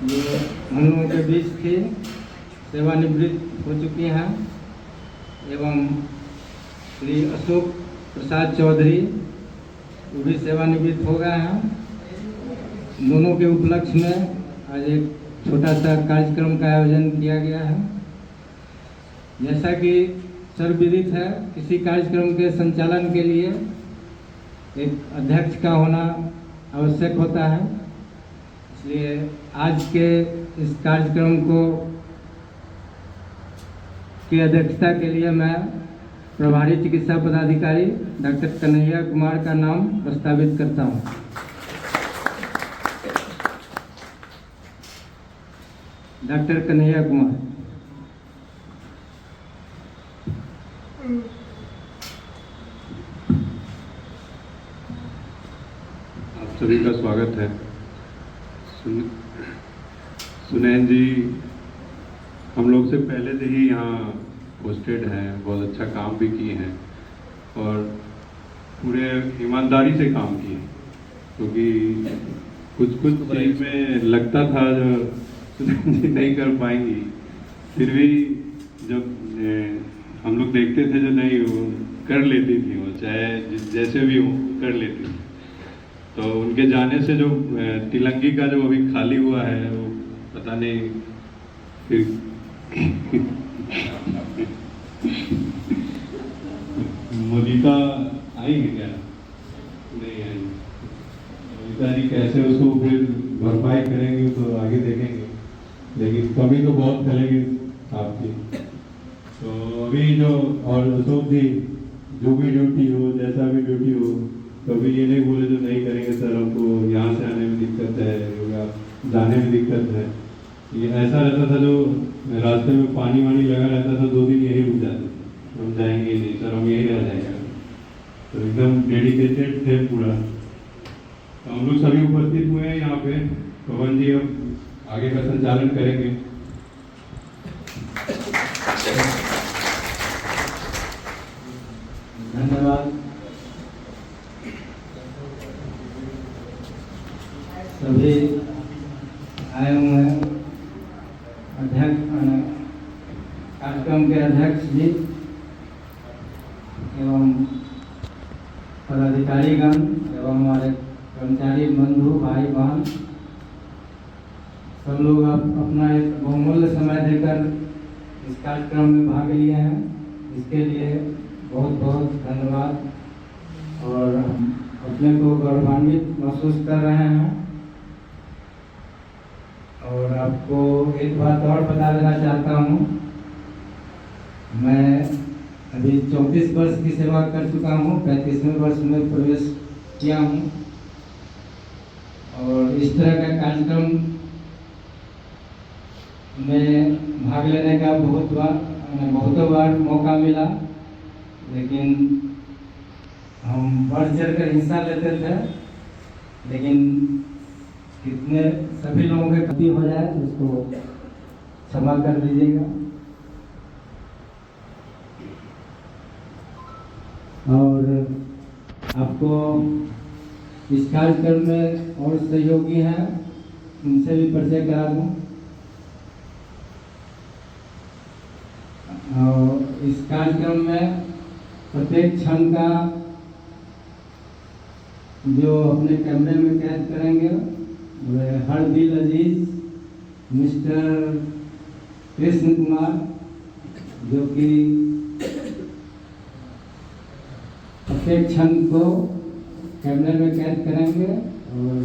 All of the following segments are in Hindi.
जो हम लोगों के बीच थी, सेवानिवृत्त हो चुकी हैं, एवं श्री अशोक प्रसाद चौधरी वो भी सेवानिवृत्त हो गए हैं। दोनों के उपलक्ष्य में आज एक छोटा सा कार्यक्रम का आयोजन किया गया है। जैसा कि सर्वविदित है, किसी कार्यक्रम के संचालन के लिए एक अध्यक्ष का होना आवश्यक होता है। इसलिए आज के इस कार्यक्रम की अध्यक्षता के लिए मैं प्रभारी चिकित्सा पदाधिकारी डॉक्टर कन्हैया कुमार का नाम प्रस्तावित करता हूं। डॉक्टर कन्हैया कुमार। आप सभी का स्वागत है। सुनैन जी हम लोग से पहले से ही यहाँ पोस्टेड हैं, बहुत अच्छा काम भी किए हैं और पूरे ईमानदारी से काम किए, क्योंकि कुछ चीज़ में लगता था जो सुनैन जी नहीं कर पाएंगी, फिर भी जब हम लोग देखते थे जो नहीं वो कर लेती थी, वो चाहे जैसे भी हो कर लेती थी। तो उनके जाने से जो तिलंगी का जो अभी खाली हुआ है वो पता नहीं फिर मोदिता आएंगे क्या? नहीं आएंगे। मोदिता जी कैसे उसको फिर भरपाई करेंगे तो आगे देखेंगे, लेकिन कमी तो बहुत फैलेगी आपकी। तो अभी जो और अशोक जी जो भी ड्यूटी हो, जैसा भी ड्यूटी हो, कभी ये नहीं बोले जो नहीं करेंगे सर, हमको यहाँ से आने में दिक्कत है या जाने में दिक्कत है। ये ऐसा रहता था, जो रास्ते में पानी वानी लगा रहता था, 2 दिन यही रुक जाते थे, हम जाएंगे नहीं सर, हम यही रह जाएंगे। तो एकदम डेडिकेटेड थे पूरा। तो हम लोग सभी उपस्थित हुए हैं यहाँ पे। पवन जी अब आगे का संचालन करेंगे। धन्यवाद। सभी आए हुए हैं, कार्यक्रम के अध्यक्ष जी एवं पदाधिकारीगण एवं हमारे कर्मचारी बंधु भाई बहन, सब लोग अपना एक बहुमूल्य समय देकर इस कार्यक्रम में भाग लिए हैं। इसके लिए बहुत बहुत धन्यवाद और अपने को गौरवान्वित महसूस कर रहे हैं। और आपको एक बात और बता देना चाहता हूँ, मैं अभी 34 वर्ष की सेवा कर चुका हूँ, 35वें वर्ष में प्रवेश किया हूँ और इस तरह का कार्यक्रम में भाग लेने का बहुतों बार मौका मिला, लेकिन हम बढ़ चढ़ कर हिस्सा लेते थे, लेकिन कितने सभी लोगों के गलती हो जाए तो उसको क्षमा कर दीजिएगा। और आपको इस कार्यक्रम में और सहयोगी हैं, उनसे भी परिचय करा दूं। और इस कार्यक्रम में प्रत्येक क्षण का जो अपने कैमरे में कैद करेंगे वे हर दिल अजीज मिस्टर कृष्ण कुमार, जो कि प्रत्येक क्षण को कैमरे में कैद करेंगे और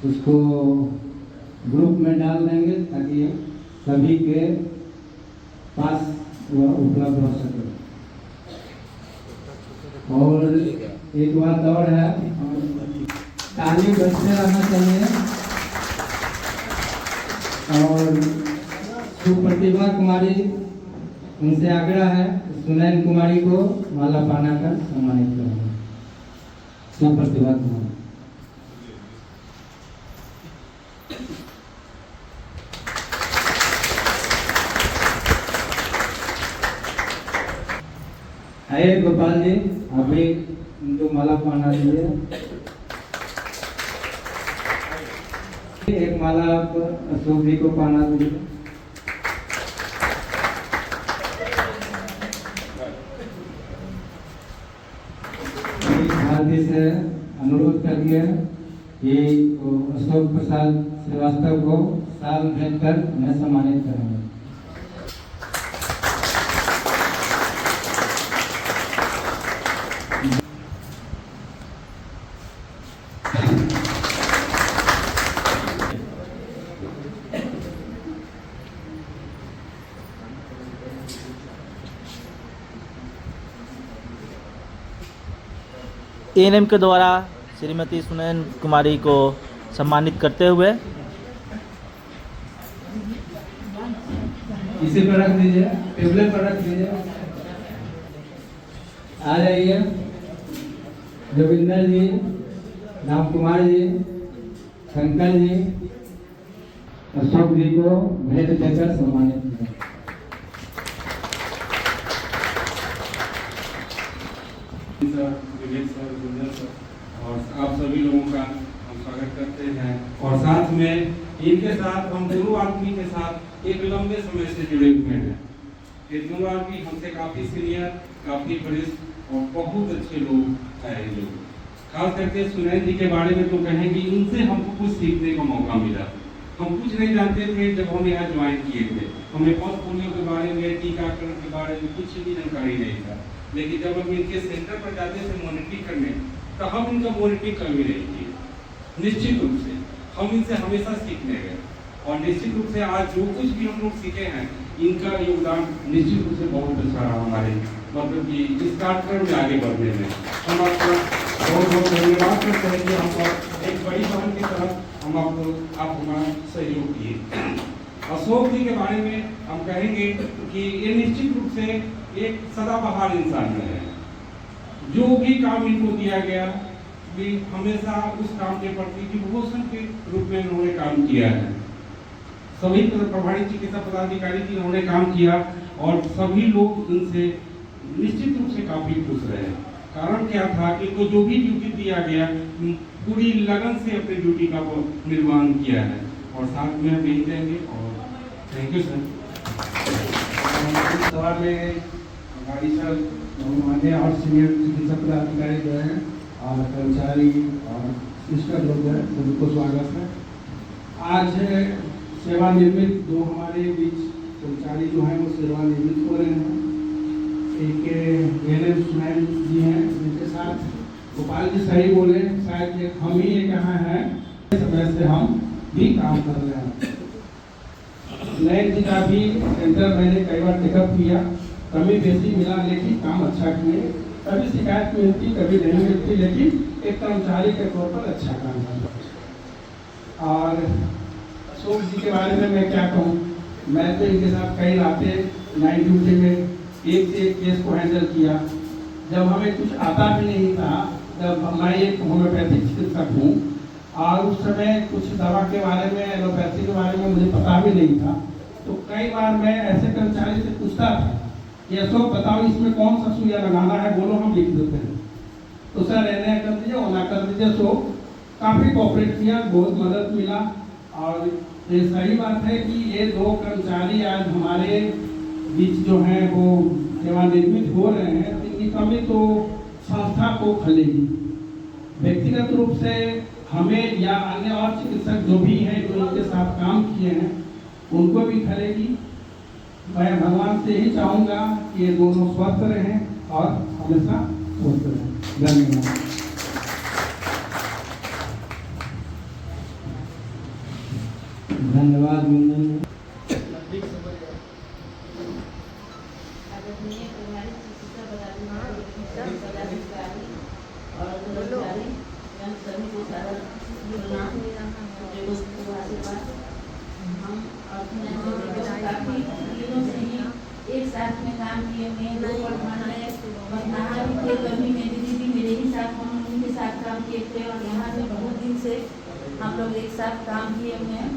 उसको ग्रुप में डाल देंगे ताकि सभी के पास वह उपलब्ध हो सके। और एक बात और है, ताली बजते रहना चाहिए। और सुप्रतिभा कुमारी, उनसे आग्रह है सुनैन कुमारी को माला पहनाकर सम्मानित करेंगे। सुप्रतिभा कुमारी। आइए गोपाल जी, अभी उनको माला पहना दीजिए। एक माला आप अशोक जी को पाना दीजिए। भारती से अनुरोध कर दिया कि अशोक प्रसाद श्रीवास्तव को साल भेंट कर उन्हें सम्मानित करेंगे। एएनएम के द्वारा श्रीमती सुनैन कुमारी को सम्मानित करते हुए इसी पर रख दीजिए, टेबल पर रख दीजिए। आ जाइए। जोगिंदर जी, राम कुमार जी, शंकर जी, अशोक जी को भेंट देकर सम्मानित किया। विवेक सर, गुंजन सर और आप सभी लोगों का हम स्वागत करते हैं। और साथ में इनके साथ हम दोनों आदमी के साथ एक लंबे समय से जुड़े हुए हैं। ये दोनों आदमी हमसे काफी सीनियर, काफी वरिष्ठ और बहुत अच्छे लोग हैं। ये लोग खास करके सुनैन जी के बारे में तो कहें कि इनसे हमको कुछ सीखने का मौका मिला। हम कुछ नहीं जानते थे जब हम यहाँ ज्वाइन किए थे। हमें पल्स पोलियो के बारे में, टीकाकरण के बारे में कुछ भी जानकारी नहीं था। लेकिन जब हम इनके सेंटर पर जाते थे मॉनिटरिंग करने, तो हम इनका मॉनिटरिंग कर भी नहीं किए। निश्चित रूप से हम इनसे हमेशा सीखने गए और निश्चित रूप से आज जो कुछ भी हम लोग सीखे हैं, इनका योगदान निश्चित रूप से बहुत अच्छा रहा हमारे मतलब कि इस कार्यक्रम में आगे बढ़ने में। हम आपका बहुत बहुत धन्यवाद करते हैं कि हमको एक बड़ी बहन की तरह आप हमारा सहयोग किए। अशोक जी के बारे में हम कहेंगे कि ये निश्चित रूप से एक सदाबहार इंसान है। जो भी काम इनको दिया गया भी हमेशा उस काम के प्रति डिवोशन के रूप में उन्होंने काम किया है। सभी प्रभारी चिकित्सा पदाधिकारी की उन्होंने काम किया और सभी लोग इनसे निश्चित रूप से काफी खुश रहे। कारण क्या था कि इनको जो भी ड्यूटी दिया गया पूरी लगन से अपनी ड्यूटी का वो निर्वहन किया है। और साथ में हम यही कहेंगे और थैंक यू सर। सभा में गाड़ी सर मान्य और सीनियर चिकित्सा पदाधिकारी जो हैं और कर्मचारी और सिस्टर लोग जो हैं उनको स्वागत है। आज सेवानिवृत्त दो हमारे बीच कर्मचारी जो हैं वो सेवानिवृत्त हो रहे हैं। एक एएनएम सुनैन जी हैं जिनके साथ गोपाल जी सही बोले, शायद ये हम ही एक यहाँ हैं समय से हम भी काम कर रहे हैं। सुनैन जी का भी सेंटर मैंने कई बार चेकअप किया, कमी बेसी मिला लेकिन काम अच्छा किए। कभी शिकायत मिलती कभी नहीं मिलती, लेकिन एक कर्मचारी के तौर पर अच्छा काम करता। और अशोक जी के बारे में मैं क्या कहूँ, मैं तो इनके साथ कई रातें नाइट ड्यूटी में एक से एक केस को हैंडल किया। जब हमें कुछ आता भी नहीं था, जब मैं एक होम्योपैथिक चिकित्सक हूँ और उस समय कुछ दवा के बारे में, एलोपैथी के बारे में मुझे पता भी नहीं था, तो कई बार मैं ऐसे कर्मचारी से पूछता था कि अशोक बताओ इसमें कौन सा सुइया लगाना है, बोलो हम लिख देते हैं। तो सर ऐसा कर दीजिए, ओना कर दीजिए। सो काफ़ी कोऑपरेट किया, बहुत मदद मिला। और ये सही बात है कि ये दो कर्मचारी आज हमारे बीच जो हैं वो सेवानिवृत्त हो रहे हैं। इनकी कमी तो संस्था को खलेगी, व्यक्तिगत रूप से हमें या अन्य और चिकित्सक जो भी हैं जो इनके साथ काम किए हैं उनको भी खलेगी। मैं भगवान से ही चाहूँगा कि ये दोनों स्वस्थ रहें और हमेशा स्वस्थ रहें। धन्यवाद। धन्यवाद मुंडन। एक साथ में काम किए हुए हैं, गर्मी में दीदी भी मेरे ही साथ हम उनके साथ काम किए थे और यहाँ से बहुत दिन से हम लोग एक साथ काम किए हुए हैं।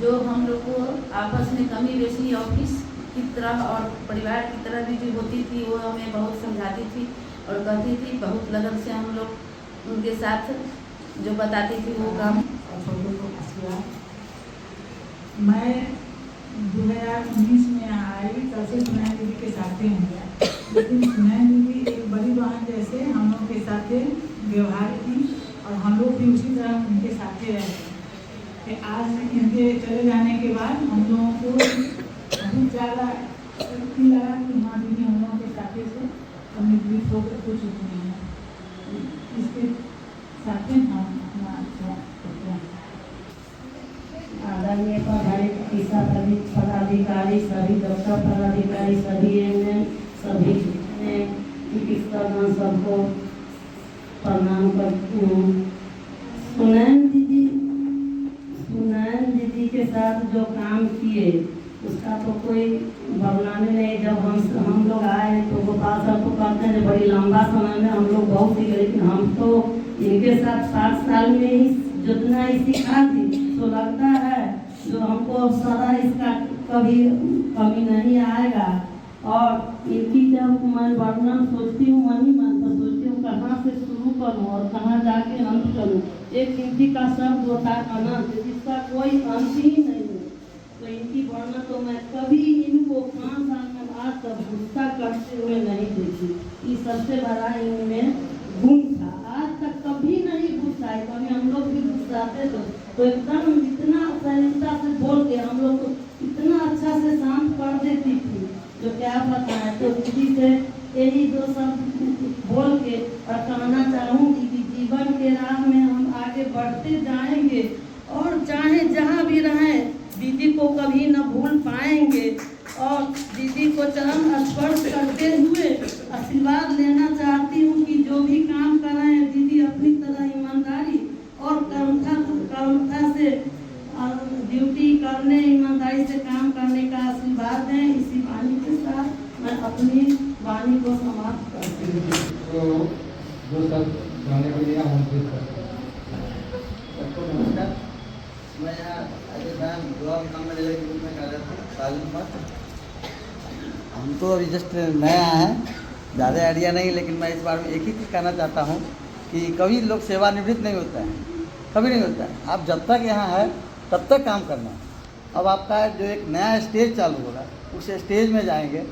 जो हम लोग को आपस में कमी बेसी ऑफिस की तरह और परिवार की तरह भी जो होती थी वो हमें बहुत समझाती थी और कहती थी। बहुत लगन से हम लोग उनके साथ जो बताती थी वो काम। मैं 2019 में आई, तब से सुनैन दीदी के साथ हूँ, लेकिन सुनैन दीदी एक बड़ी बहन जैसे हम लोग के साथ व्यवहार की और हम लोग भी उसी तरह उनके साथ रहे। कि आज इनके चले जाने के बाद हम लोगों को बहुत ज़्यादा लगा कि हाँ दीदी हम लोगों के साथ से कम्युनिकेट होकर हो चुकी हैं। इसके साथ हम अपना अच्छा करते हैं। आदरणीय प्रधान पदाधिकारी, सभी डॉक्टर पदाधिकारी, सभी एएनएम, सभी चिकित्सकगण सबको प्रणाम करती हूँ। सुनैन दीदी के साथ जो काम किए उसका तो कोई वर्णन नहीं। जब हम लोग आए तो गोपाल सर को कहते हैं बड़ी लंबा समय में हम लोग बहुत सीखे, लेकिन हम तो इनके साथ 7 साल में ही जितना ही सीखा थी, तो लगता है जो हमको सदा इसका कभी कमी नहीं आएगा। और इनकी जब मैं वर्णन सोचती हूँ मन ही मन, तो सोचती हूँ कहाँ से शुरू करूँ और कहाँ जाके अंत करूँ। एक इनकी का शब्द होता है अनंत, जिसका कोई अंत ही नहीं है। तो इनकी वर्णन तो मैं कभी इनको 5 साल में आज तक गुस्सा करते हुए नहीं देखी। ये सबसे बड़ा इनमें गुण था। आज तक कभी नहीं गुस्साए, कभी हम लोग भी गुस्साते तो एकदम इतना सहजता से बोल के हम लोग को इतना अच्छा से शांत कर देती थी, जो क्या पता है। तो दीदी से यही 2 शब्द बोल के और कहना चाहूँगी कि जीवन के राह में हम आगे बढ़ते जाएंगे और चाहे जहाँ भी रहें दीदी को कभी न भूल पाएंगे। और दीदी को चरण स्पर्श करते हुए आशीर्वाद लेना चाहती हूँ कि जो भी काम कर रहे हैं दीदी अपनी तरह ईमानदारी और करुणता से ड्यूटी करने, ईमानदारी से काम करने का आशीर्वाद दें। इसी वाणी के साथ मैं अपनी वाणी को समाप्त करती हूँ। तो जो सब कहने के लिए आमंत्रित करते हैं। सबको नमस्कार। मैं यहाँ अजय ब्लॉक काम मैनेजर के रूप में कार्यरत हूँ सालिम पर। हम तो अभी जस्ट नया हैं, ज़्यादा आइडिया नहीं, लेकिन मैं इस बार में एक ही चीज़ कहना चाहता हूँ कि कभी लोग सेवानिवृत्त नहीं होता है, कभी नहीं होता है। आप जब तक यहाँ है तब तक काम करना है। अब आपका जो एक नया स्टेज चालू होगा, उस स्टेज में जाएंगे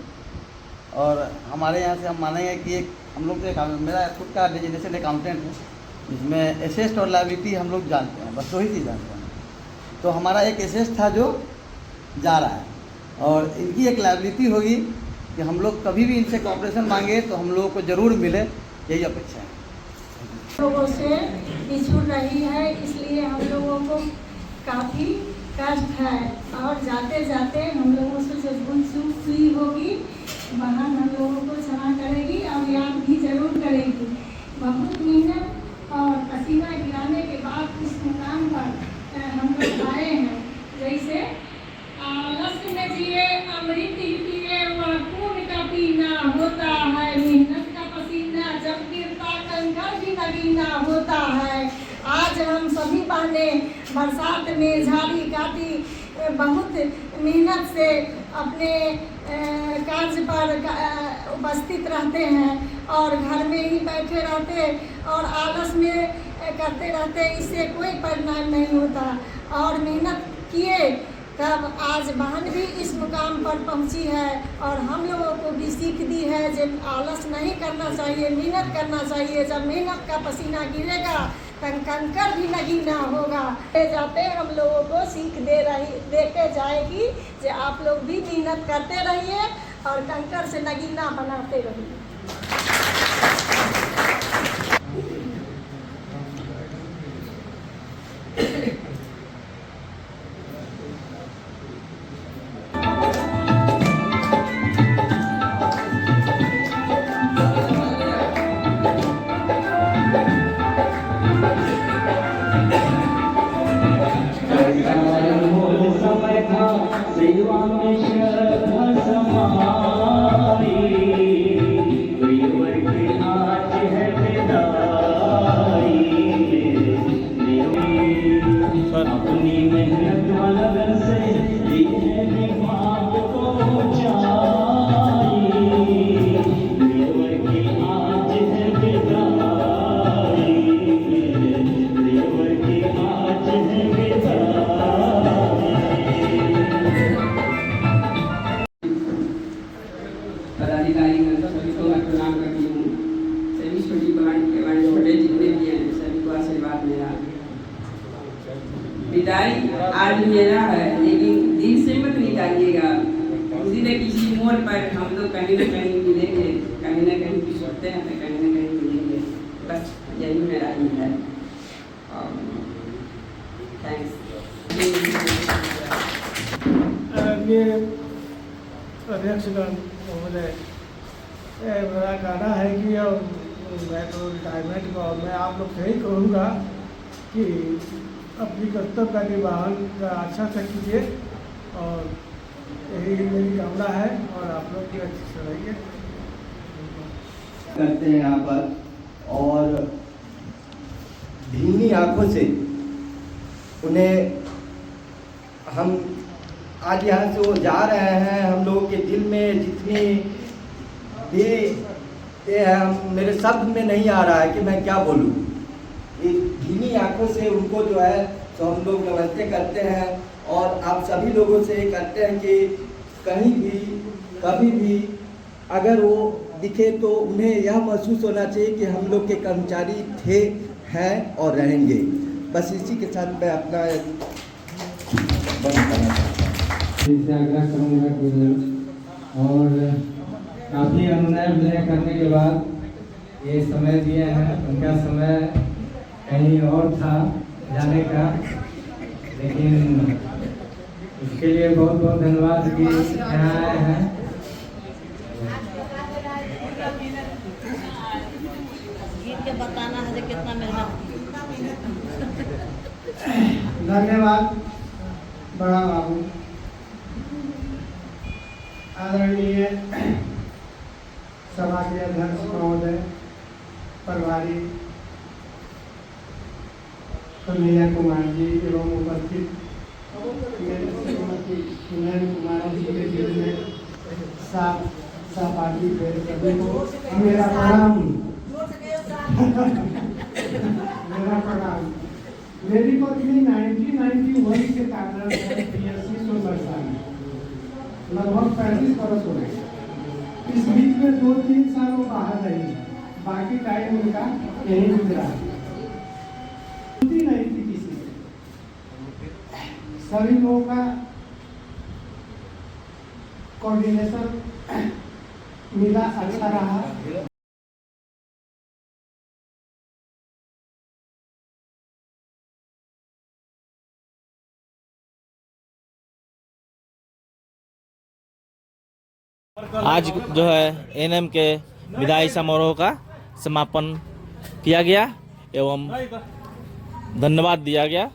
और हमारे यहाँ से हम मानेंगे कि एक हम लोग तो मेरा खुद का डेजिग्नेशन अकाउंटेंट है, जिसमें एसेस्ट और लायबिलिटी हम लोग जानते हैं, बस 2 ही चीज़ जानते हैं। तो हमारा एक एसेस्ट था जो जा रहा है और इनकी एक लायबिलिटी होगी कि हम लोग कभी भी इनसे कॉपरेशन मांगे तो हम लोगों को ज़रूर मिले, यही अपेक्षा है। लोगों से पिछड़ रही है, इसलिए हम लोगों को काफ़ी कष्ट है और जाते जाते हम लोगों से जो भूल चूक हुई होगी बहन हम लोगों को क्षमा करेगी और याद भी जरूर करेगी। बहुत मेहनत और पसीना गिराने के बाद इस मुकाम पर हम लोग आए हैं। जैसे आलस्य में जिए अमृत पिए वह खून का पीना होता है, मेहनत का पसीना जब गिरता कंकर भी नगीना होता है। आज हम सभी बहनें बरसात में झाड़ी काटी बहुत मेहनत से अपने कार्य पर उपस्थित रहते हैं और घर में ही बैठे रहते और आलस में करते रहते, इससे कोई परिणाम नहीं होता। और मेहनत किए तब आज बहन भी इस मुकाम पर पहुंची है और हम लोगों को भी सीख दी है जब आलस नहीं करना चाहिए, मेहनत करना चाहिए। जब मेहनत का पसीना गिरेगा कंकर भी नगीना होगा। जाते हम लोगों को सीख देके जाएगी कि आप लोग भी मेहनत करते रहिए और कंकर से नगीना बनाते रहिए। सेवा में श्रद्धा समाई मेरा है, लेकिन दिल से मत निकालिएगा। किसी न किसी मोड़ पर हम लोग कहीं न कहीं मिलेंगे, कहीं न कहीं कुछ होते हैं तो कहीं न कहीं मिलेंगे। बस यही मेरा ही है। थैंक्स। आदरणीय अध्यक्षगण महोदय, मेरा कहना है कि अब मैं तो रिटायरमेंट का, और मैं आप लोग से ही कहूँगा कि अपनी कर्तव्य का निर्वहन का अच्छा से कीजिए, और यही मेरी कामना है, और आप लोग भी अच्छे से रहिए। करते हैं यहाँ पर, और धीमी आंखों से उन्हें हम आज यहाँ से वो जा रहे हैं, हम लोगों के दिल में जितनी ये है, हम मेरे शब्द में नहीं आ रहा है कि मैं क्या बोलूँ। ये धीमी आंखों से उनको जो है तो हम लोग नमस्ते करते हैं, और आप सभी लोगों से करते हैं कि कहीं भी कभी भी अगर वो दिखे तो उन्हें यह महसूस होना चाहिए कि हम लोग के कर्मचारी थे, हैं और रहेंगे। बस इसी के साथ मैं अपना बंद करना चाहता हूँ। इससे आग्रह करूँगा कि और काफ़ी अनुनय विनय करने के बाद ये समय दिए हैं, उनका समय कहीं और था जाने का, लेकिन उसके लिए बहुत बहुत धन्यवाद कि यहाँ आए हैं। गीत के बताना है कि कितना मेहनत। धन्यवाद बड़ा बाबू। आदरणीय सभा के अध्यक्ष महोदय, प्रभारी कन्हैया कुमार जी एवं उपस्थित मेरे श्रीमती सुनैन कुमारी जी के दिल में सहपाठी थे, सभी को मेरा प्रणाम। मेरा प्रणाम। मेरी पत्नी 1991 के कारण PSC सोलर लगभग 35 बरस हो गए। इस बीच में 2-3 साल वो बाहर रही, बाकी टाइम उनका यही गुजरा। नहीं थी किसी से, सभी लोगों का कोऑर्डिनेशन मिला, अच्छा रहा। आज जो है एनएम के विदाई समारोह का समापन किया गया एवं धन्यवाद दिया गया।